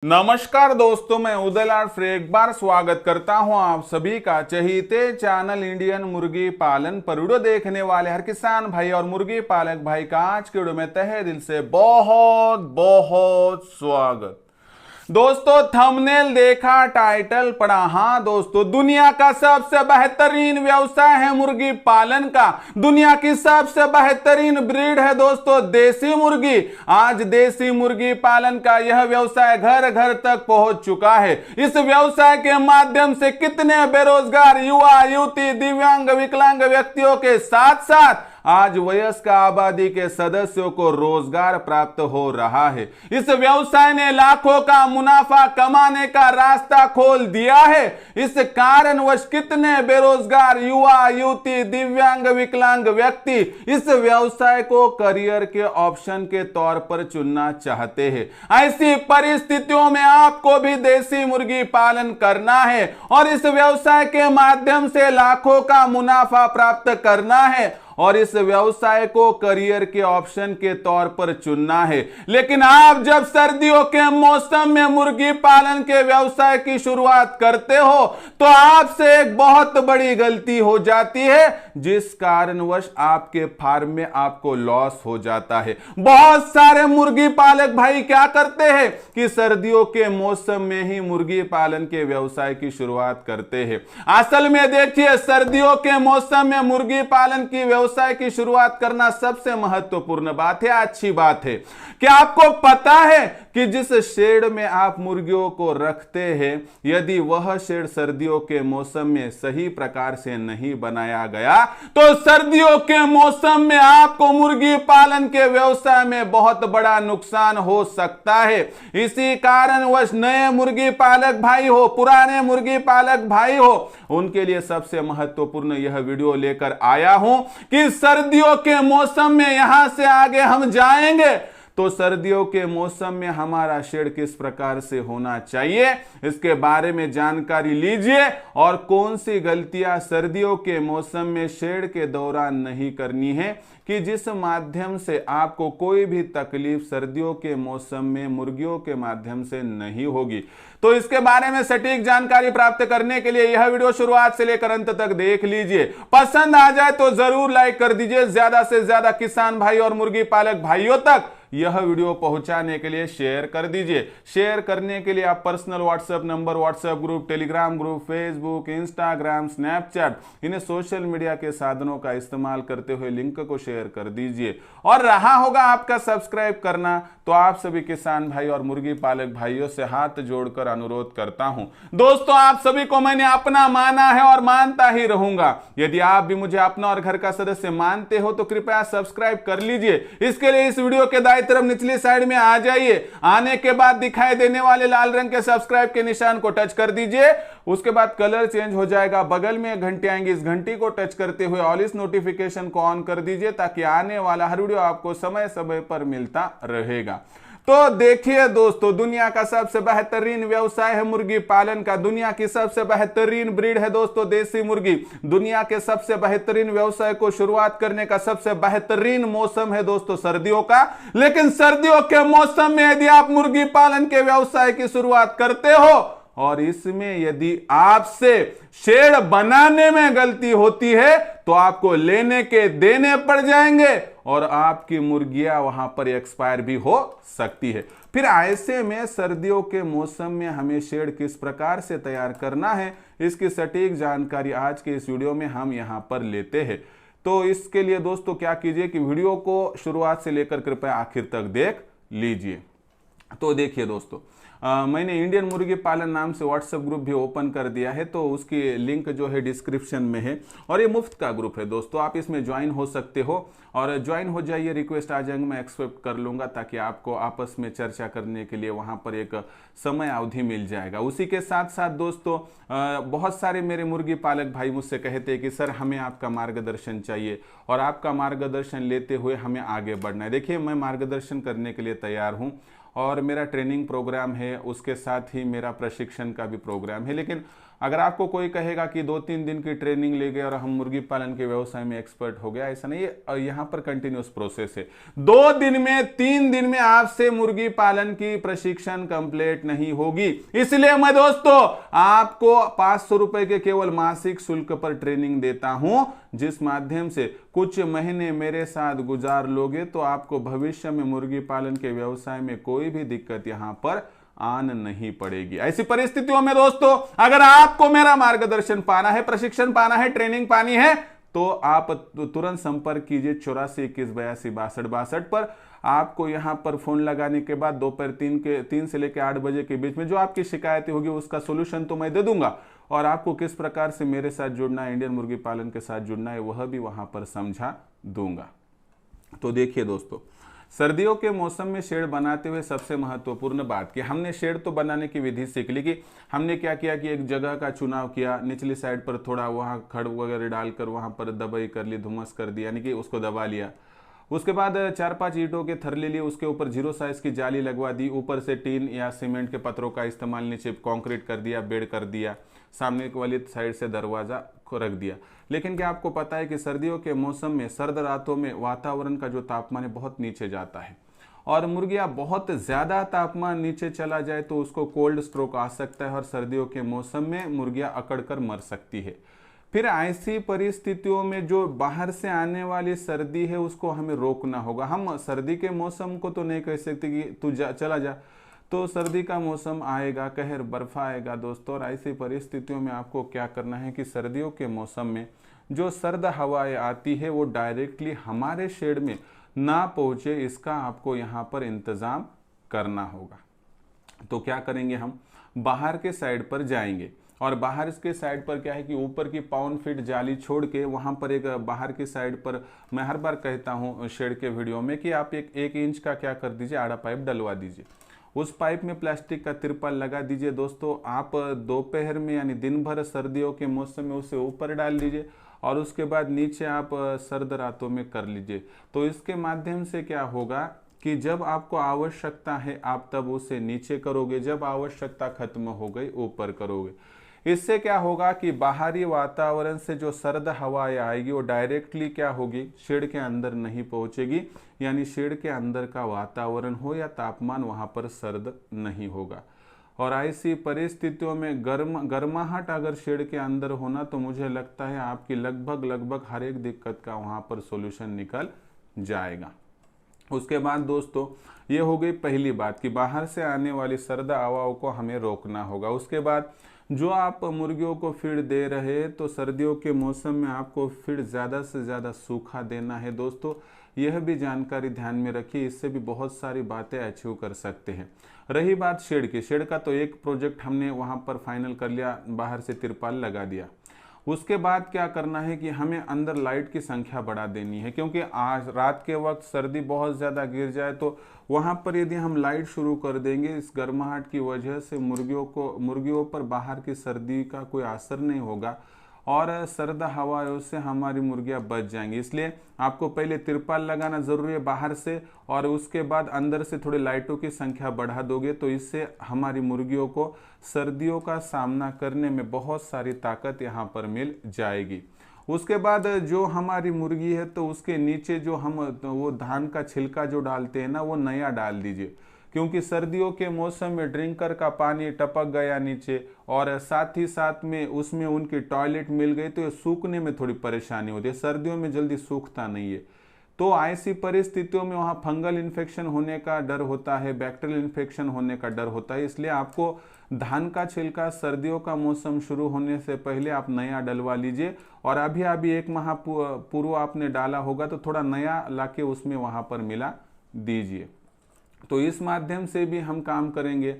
नमस्कार दोस्तों, मैं उदयलाल फिर एक बार स्वागत करता हूं आप सभी का चहीते चैनल इंडियन मुर्गी पालन पर वीडियो देखने वाले हर किसान भाई और मुर्गी पालक भाई का आज के वीडियो में तहे दिल से बहुत बहुत स्वागत। दोस्तों थंबनेल देखा, टाइटल पढ़ा। हाँ दोस्तों, दुनिया का सबसे बेहतरीन व्यवसाय है मुर्गी पालन का। दुनिया की सबसे बेहतरीन ब्रीड है दोस्तों देसी मुर्गी। आज देसी मुर्गी पालन का यह व्यवसाय घर घर तक पहुंच चुका है। इस व्यवसाय के माध्यम से कितने बेरोजगार युवा युवती, दिव्यांग, विकलांग व्यक्तियों के साथ साथ आज वयस्क आबादी के सदस्यों को रोजगार प्राप्त हो रहा है। इस व्यवसाय ने लाखों का मुनाफा कमाने का रास्ता खोल दिया है। इस कारणवश कितने बेरोजगार युवा युवती, दिव्यांग, विकलांग व्यक्ति इस व्यवसाय को करियर के ऑप्शन के तौर पर चुनना चाहते हैं। ऐसी परिस्थितियों में आपको भी देसी मुर्गी पालन करना है और इस व्यवसाय के माध्यम से लाखों का मुनाफा प्राप्त करना है और इस व्यवसाय को करियर के ऑप्शन के तौर पर चुनना है। लेकिन आप जब सर्दियों के मौसम में मुर्गी पालन के व्यवसाय की शुरुआत करते हो तो आपसे एक बहुत बड़ी गलती हो जाती है, जिस कारणवश आपके फार्म में आपको लॉस हो जाता है। बहुत सारे मुर्गी पालक भाई क्या करते हैं कि सर्दियों के मौसम में ही मुर्गी पालन के व्यवसाय की शुरुआत करते हैं। असल में देखिए, सर्दियों के मौसम में मुर्गी पालन की व्यवसाय की शुरुआत करना सबसे महत्वपूर्ण बात है, अच्छी बात है। क्या आपको पता है कि जिस शेड में आप मुर्गियों को रखते हैं, यदि वह शेड सर्दियों के मौसम में सही प्रकार से नहीं बनाया गया तो सर्दियों के मौसम में आपको मुर्गी पालन के व्यवसाय में बहुत बड़ा नुकसान हो सकता है। इसी कारणवश नए मुर्गी पालक भाई हो, पुराने मुर्गी पालक भाई हो, उनके लिए सबसे महत्वपूर्ण यह वीडियो लेकर आया हूं कि सर्दियों के मौसम में यहां से आगे हम जाएंगे तो सर्दियों के मौसम में हमारा शेड किस प्रकार से होना चाहिए, इसके बारे में जानकारी लीजिए और कौन सी गलतियां सर्दियों के मौसम में शेड के दौरान नहीं करनी है कि जिस माध्यम से आपको कोई भी तकलीफ सर्दियों के मौसम में मुर्गियों के माध्यम से नहीं होगी। तो इसके बारे में सटीक जानकारी प्राप्त करने के लिए यह वीडियो शुरुआत से लेकर अंत तक देख लीजिए। पसंद आ जाए तो जरूर लाइक कर दीजिए। ज्यादा से ज्यादा किसान भाई और मुर्गी पालक भाइयों तक यह वीडियो पहुंचाने के लिए शेयर कर दीजिए। शेयर करने के लिए आप personal WhatsApp number, WhatsApp group, Telegram group, Facebook, Instagram, Snapchat, इन्हें सोशल मीडिया के साधनों का इस्तेमाल करते हुए लिंक को शेयर कर दीजिए। और रहा होगा आपका सब्सक्राइब करना, तो आप सभी किसान भाई और मुर्गी पालक भाइयों से हाथ जोड़कर अनुरोध करता हूं। दोस्तों, आप सभी को मैंने अपना माना है और मानता ही रहूंगा। यदि आप भी मुझे अपना और घर का सदस्य मानते हो तो कृपया सब्सक्राइब कर लीजिए। इसके लिए इस वीडियो के तरफ निचली साइड में आ जाइए। आने के बाद दिखाई देने वाले लाल रंग के सब्सक्राइब के निशान को टच कर दीजिए। उसके बाद कलर चेंज हो जाएगा, बगल में एक घंटी आएंगी, इस घंटी को टच करते हुए ऑल इस नोटिफिकेशन को ऑन कर दीजिए ताकि आने वाला हर वीडियो आपको समय समय पर मिलता रहेगा। तो देखिए दोस्तों, दुनिया का सबसे बेहतरीन व्यवसाय है मुर्गी पालन का। दुनिया की सबसे बेहतरीन ब्रीड है दोस्तों देसी मुर्गी। दुनिया के सबसे बेहतरीन व्यवसाय को शुरुआत करने का सबसे बेहतरीन मौसम है दोस्तों सर्दियों का। लेकिन सर्दियों के मौसम में यदि आप मुर्गी पालन के व्यवसाय की शुरुआत करते हो और इसमें यदि आपसे शेड बनाने में गलती होती है तो आपको लेने के देने पड़ जाएंगे और आपकी मुर्गियां वहां पर एक्सपायर भी हो सकती है। फिर ऐसे में सर्दियों के मौसम में हमें शेड किस प्रकार से तैयार करना है, इसकी सटीक जानकारी आज के इस वीडियो में हम यहां पर लेते हैं। तो इसके लिए दोस्तों क्या कीजिए कि वीडियो को शुरुआत से लेकर कृपया आखिर तक देख लीजिए। तो देखिए दोस्तों, मैंने इंडियन मुर्गी पालन नाम से व्हाट्सएप ग्रुप भी ओपन कर दिया है, तो उसकी लिंक जो है डिस्क्रिप्शन में है और ये मुफ्त का ग्रुप है दोस्तों। आप इसमें ज्वाइन हो सकते हो और ज्वाइन हो जाइए। रिक्वेस्ट आ जाएंगे, मैं एक्सेप्ट कर लूँगा ताकि आपको आपस में चर्चा करने के लिए वहाँ पर एक समय अवधि मिल जाएगा। उसी के साथ साथ दोस्तों बहुत सारे मेरे मुर्गी पालक भाई मुझसे कहते हैं कि सर हमें आपका मार्गदर्शन चाहिए और आपका मार्गदर्शन लेते हुए हमें आगे बढ़ना है। देखिए, मैं मार्गदर्शन करने के लिए तैयार हूँ और मेरा ट्रेनिंग प्रोग्राम है, उसके साथ ही मेरा प्रशिक्षण का भी प्रोग्राम है। लेकिन अगर आपको कोई कहेगा कि 2-3 दिन की ट्रेनिंग ले गए और हम मुर्गी पालन के व्यवसाय में एक्सपर्ट हो गया, ऐसा नहीं है। यहाँ पर कंटिन्यूस प्रोसेस है। 2 दिन में 3 दिन में आपसे मुर्गी पालन की प्रशिक्षण कंप्लीट नहीं होगी। इसलिए मैं दोस्तों आपको 500 रुपए के केवल मासिक शुल्क पर ट्रेनिंग देता हूं, जिस माध्यम से कुछ महीने मेरे साथ गुजार लोगे तो आपको भविष्य में मुर्गी पालन के व्यवसाय में कोई भी दिक्कत यहां पर आन नहीं पड़ेगी। ऐसी परिस्थितियों में दोस्तों अगर आपको मेरा मार्गदर्शन पाना है, प्रशिक्षण पाना है, ट्रेनिंग पानी है, तो आप तुरंत संपर्क कीजिए 84 21 82 62 62 पर। आपको यहां पर फोन लगाने के बाद दोपहर 3 से लेकर 8 बजे के बीच में जो आपकी शिकायतें होगी उसका सोल्यूशन तो मैं दे दूंगा, और आपको किस प्रकार से मेरे साथ जुड़ना है, इंडियन मुर्गी पालन के साथ जुड़ना है, वह भी वहां पर समझा दूंगा। तो देखिए दोस्तों, सर्दियों के मौसम में शेड बनाते हुए सबसे महत्वपूर्ण बात कि हमने शेड तो बनाने की विधि सीख ली कि हमने क्या किया कि एक जगह का चुनाव किया, निचली साइड पर थोड़ा वहाँ खड़ वगैरह डालकर वहाँ पर दबाई कर ली, धुमस कर दिया, यानी कि उसको दबा लिया। उसके बाद 4-5 ईंटों के थर ले लिए, उसके ऊपर 0 साइज की जाली लगवा दी, ऊपर से टीन या सीमेंट के पत्रों का इस्तेमाल, नीचे कंक्रीट कर दिया, बेड कर दिया, सामने वाली साइड से दरवाजा को रख दिया। लेकिन क्या आपको पता है कि सर्दियों के मौसम में सर्द रातों में वातावरण का जो तापमान है बहुत नीचे जाता है, और मुर्गियां बहुत ज़्यादा तापमान नीचे चला जाए तो उसको कोल्ड स्ट्रोक आ सकता है और सर्दियों के मौसम में मुर्गियां अकड़ कर मर सकती है। फिर ऐसी परिस्थितियों में जो बाहर से आने वाली सर्दी है उसको हमें रोकना होगा। हम सर्दी के मौसम को तो नहीं कह सकते कि तू चला जा, तो सर्दी का मौसम आएगा, कहर बर्फ आएगा दोस्तों। और ऐसी परिस्थितियों में आपको क्या करना है कि सर्दियों के मौसम में जो सर्द हवाएं आती है वो डायरेक्टली हमारे शेड में ना पहुंचे, इसका आपको यहाँ पर इंतज़ाम करना होगा। तो क्या करेंगे, हम बाहर के साइड पर जाएंगे, और बाहर के साइड पर क्या है कि ऊपर की पाउंड फीट जाली छोड़ के वहाँ पर एक बाहर की साइड पर, मैं हर बार कहता हूँ शेड के वीडियो में कि आप एक इंच का क्या कर दीजिए, आड़ा पाइप डलवा दीजिए। उस पाइप में प्लास्टिक का तिरपाल लगा दीजिए दोस्तों। आप दोपहर में यानी दिन भर सर्दियों के मौसम में उसे ऊपर डाल दीजिए, और उसके बाद नीचे आप सर्द रातों में कर लीजिए। तो इसके माध्यम से क्या होगा कि जब आपको आवश्यकता है आप तब उसे नीचे करोगे, जब आवश्यकता खत्म हो गई ऊपर करोगे। इससे क्या होगा कि बाहरी वातावरण से जो सर्द हवाएं आएगी वो डायरेक्टली क्या होगी, शेड के अंदर नहीं पहुंचेगी, यानी शेड के अंदर का वातावरण हो या तापमान वहां पर सर्द नहीं होगा। और ऐसी परिस्थितियों में गर्माहट अगर शेड के अंदर होना, तो मुझे लगता है आपकी लगभग हर एक दिक्कत का वहां पर सॉल्यूशन निकल जाएगा। उसके बाद दोस्तों ये हो गई पहली बात कि बाहर से आने वाली सर्द हवाओं को हमें रोकना होगा। उसके बाद जो आप मुर्गियों को फीड दे रहे तो सर्दियों के मौसम में आपको फीड ज़्यादा से ज़्यादा सूखा देना है दोस्तों। यह भी जानकारी ध्यान में रखिए, इससे भी बहुत सारी बातें अचीव कर सकते हैं। रही बात शेड की, शेड का तो एक प्रोजेक्ट हमने वहाँ पर फाइनल कर लिया, बाहर से तिरपाल लगा दिया। उसके बाद क्या करना है कि हमें अंदर लाइट की संख्या बढ़ा देनी है, क्योंकि आज रात के वक्त सर्दी बहुत ज़्यादा गिर जाए तो वहाँ पर यदि हम लाइट शुरू कर देंगे, इस गर्माहट की वजह से मुर्गियों पर बाहर की सर्दी का कोई असर नहीं होगा और सर्द हवाओं से हमारी मुर्गियां बच जाएंगी। इसलिए आपको पहले तिरपाल लगाना ज़रूरी है बाहर से, और उसके बाद अंदर से थोड़ी लाइटों की संख्या बढ़ा दोगे तो इससे हमारी मुर्गियों को सर्दियों का सामना करने में बहुत सारी ताकत यहाँ पर मिल जाएगी। उसके बाद जो हमारी मुर्गी है तो उसके नीचे जो हम वो धान का छिलका जो डालते हैं ना, वो नया डाल दीजिए, क्योंकि सर्दियों के मौसम में ड्रिंकर का पानी टपक गया नीचे और साथ ही साथ में उसमें उनकी टॉयलेट मिल गई तो ये सूखने में थोड़ी परेशानी होती है। सर्दियों में जल्दी सूखता नहीं है, तो ऐसी परिस्थितियों में वहाँ फंगल इन्फेक्शन होने का डर होता है, बैक्टीरियल इन्फेक्शन होने का डर होता है। इसलिए आपको धान का छिलका सर्दियों का मौसम शुरू होने से पहले आप नया डलवा लीजिए, और अभी 1 माह पूर्व आपने डाला होगा तो थोड़ा नया लाके उसमें वहाँ पर मिला दीजिए। तो इस माध्यम से भी हम काम करेंगे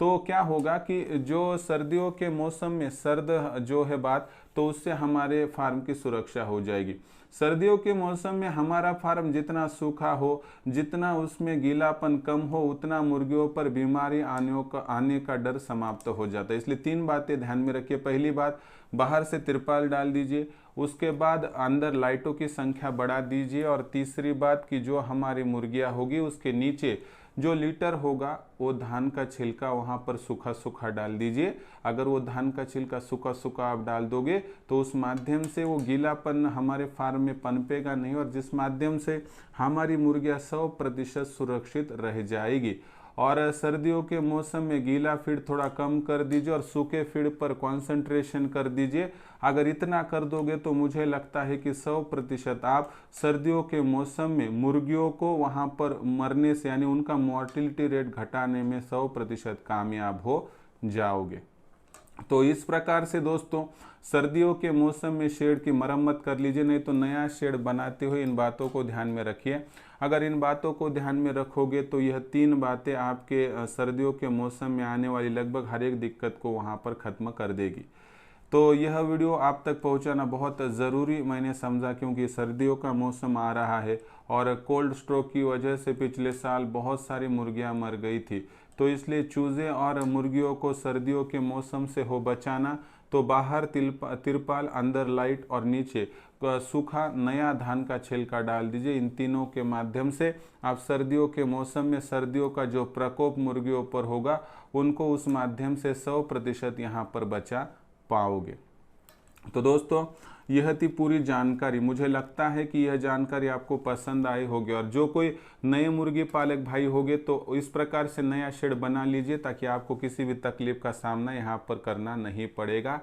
तो क्या होगा कि जो सर्दियों के मौसम में सर्द जो है बात, तो उससे हमारे फार्म की सुरक्षा हो जाएगी। सर्दियों के मौसम में हमारा फार्म जितना सूखा हो, जितना उसमें गीलापन कम हो, उतना मुर्गियों पर बीमारी आने का डर समाप्त हो जाता है। इसलिए 3 बातें ध्यान में रखिए। पहली बात, बाहर से तिरपाल डाल दीजिए। उसके बाद अंदर लाइटों की संख्या बढ़ा दीजिए। और तीसरी बात कि जो हमारी मुर्गियां होगी उसके नीचे जो लीटर होगा वो धान का छिलका वहाँ पर सूखा सूखा डाल दीजिए। अगर वो धान का छिलका सूखा सूखा आप डाल दोगे तो उस माध्यम से वो गीलापन हमारे फार्म में पनपेगा नहीं, और जिस माध्यम से हमारी मुर्गियाँ 100% सुरक्षित रह जाएगी। और सर्दियों के मौसम में गीला फीड थोड़ा कम कर दीजिए और सूखे फीड पर कंसंट्रेशन कर दीजिए। अगर इतना कर दोगे तो मुझे लगता है कि 100% आप सर्दियों के मौसम में मुर्गियों को वहाँ पर मरने से यानी उनका मोर्टिलिटी रेट घटाने में 100% कामयाब हो जाओगे। तो इस प्रकार से दोस्तों सर्दियों के मौसम में शेड की मरम्मत कर लीजिए, नहीं तो नया शेड बनाते हुए इन बातों को ध्यान में रखिए। अगर इन बातों को ध्यान में रखोगे तो यह 3 बातें आपके सर्दियों के मौसम में आने वाली लगभग हर एक दिक्कत को वहाँ पर ख़त्म कर देगी। तो यह वीडियो आप तक पहुंचाना बहुत ज़रूरी मैंने समझा, क्योंकि सर्दियों का मौसम आ रहा है और कोल्ड स्ट्रोक की वजह से पिछले साल बहुत सारी मुर्गियां मर गई थी। तो इसलिए चूज़े और मुर्गियों को सर्दियों के मौसम से हो बचाना तो बाहर तिरपाल, अंदर लाइट और नीचे सूखा नया धान का छिलका डाल दीजिए। इन तीनों के माध्यम से आप सर्दियों के मौसम में सर्दियों का जो प्रकोप मुर्गियों पर होगा उनको उस माध्यम से 100% यहाँ पर बचा पाओगे। तो दोस्तों यह थी पूरी जानकारी। मुझे लगता है कि यह जानकारी आपको पसंद आई होगी, और जो कोई नए मुर्गी पालक भाई होंगे तो इस प्रकार से नया शेड बना लीजिए ताकि आपको किसी भी तकलीफ का सामना यहाँ पर करना नहीं पड़ेगा।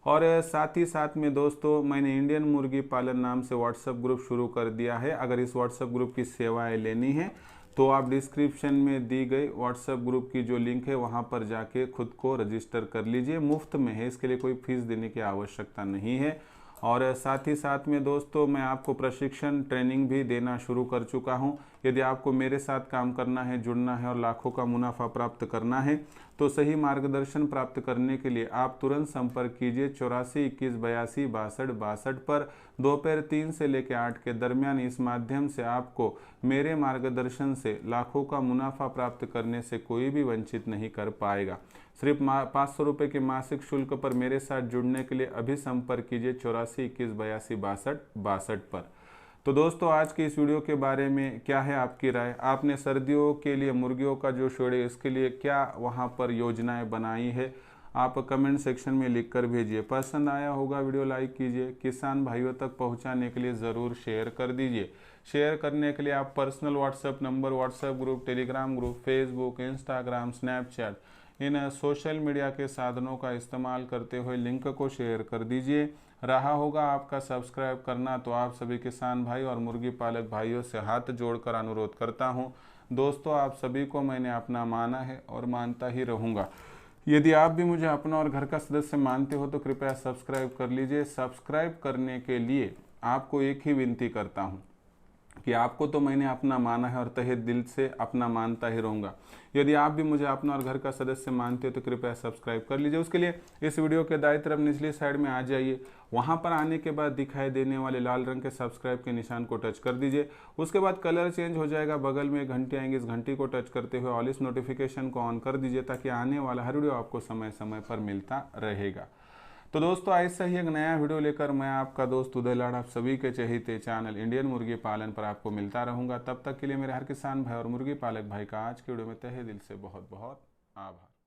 और साथ ही साथ में दोस्तों मैंने इंडियन मुर्गी पालन नाम से व्हाट्सएप ग्रुप शुरू कर दिया है। अगर इस व्हाट्सएप ग्रुप की सेवाएं लेनी है तो आप डिस्क्रिप्शन में दी गई व्हाट्सएप ग्रुप की जो लिंक है वहां पर जाके खुद को रजिस्टर कर लीजिए। मुफ्त में है, इसके लिए कोई फीस देने की आवश्यकता नहीं है। और साथ ही साथ में दोस्तों मैं आपको प्रशिक्षण ट्रेनिंग भी देना शुरू कर चुका हूं। यदि आपको मेरे साथ काम करना है, जुड़ना है और लाखों का मुनाफा प्राप्त करना है तो सही मार्गदर्शन प्राप्त करने के लिए आप तुरंत संपर्क कीजिए 84 21 82 62 62 पर दोपहर 3 से लेकर 8 के दरमियान। इस माध्यम से आपको मेरे मार्गदर्शन से लाखों का मुनाफा प्राप्त करने से कोई भी वंचित नहीं कर पाएगा। सिर्फ 500 रुपये के मासिक शुल्क पर मेरे साथ जुड़ने के लिए अभी संपर्क कीजिए 84 21 82 62 62 पर। तो दोस्तों आज की इस वीडियो के बारे में क्या है आपकी राय? आपने सर्दियों के लिए मुर्गियों का जो शेड है इसके लिए क्या वहां पर योजनाएं बनाई है? आप कमेंट सेक्शन में लिखकर भेजिए। पसंद आया होगा वीडियो लाइक कीजिए, किसान भाइयों तक पहुंचाने के लिए ज़रूर शेयर कर दीजिए। शेयर करने के लिए आप personal WhatsApp number, WhatsApp group, Telegram group, Facebook, Instagram, Snapchat इन सोशल मीडिया के साधनों का इस्तेमाल करते हुए लिंक को शेयर कर दीजिए। रहा होगा आपका सब्सक्राइब करना, तो आप सभी किसान भाई और मुर्गी पालक भाइयों से हाथ जोड़कर अनुरोध करता हूं। दोस्तों आप सभी को मैंने अपना माना है और मानता ही रहूँगा। यदि आप भी मुझे अपना और घर का सदस्य मानते हो तो कृपया सब्सक्राइब कर लीजिए। सब्सक्राइब करने के लिए आपको एक ही विनती करता हूँ कि आपको तो मैंने अपना माना है और तहे दिल से अपना मानता ही रहूँगा। यदि आप भी मुझे अपना और घर का सदस्य मानते हो तो कृपया सब्सक्राइब कर लीजिए। उसके लिए इस वीडियो के दाईं तरफ निचली साइड में आ जाइए। वहाँ पर आने के बाद दिखाई देने वाले लाल रंग के सब्सक्राइब के निशान को टच कर दीजिए। उसके बाद कलर चेंज हो जाएगा, बगल में एक घंटी आएंगी, इस घंटी को टच करते हुए ऑल इस नोटिफिकेशन को ऑन कर दीजिए ताकि आने वाला हर वीडियो आपको समय समय पर मिलता रहेगा। तो दोस्तों ऐसा ही एक नया वीडियो लेकर मैं आपका दोस्त उदय लाड आप सभी के चहेते चैनल इंडियन मुर्गी पालन पर आपको मिलता रहूंगा। तब तक के लिए मेरे हर किसान भाई और मुर्गी पालक भाई का आज के वीडियो में तहे दिल से बहुत बहुत आभार।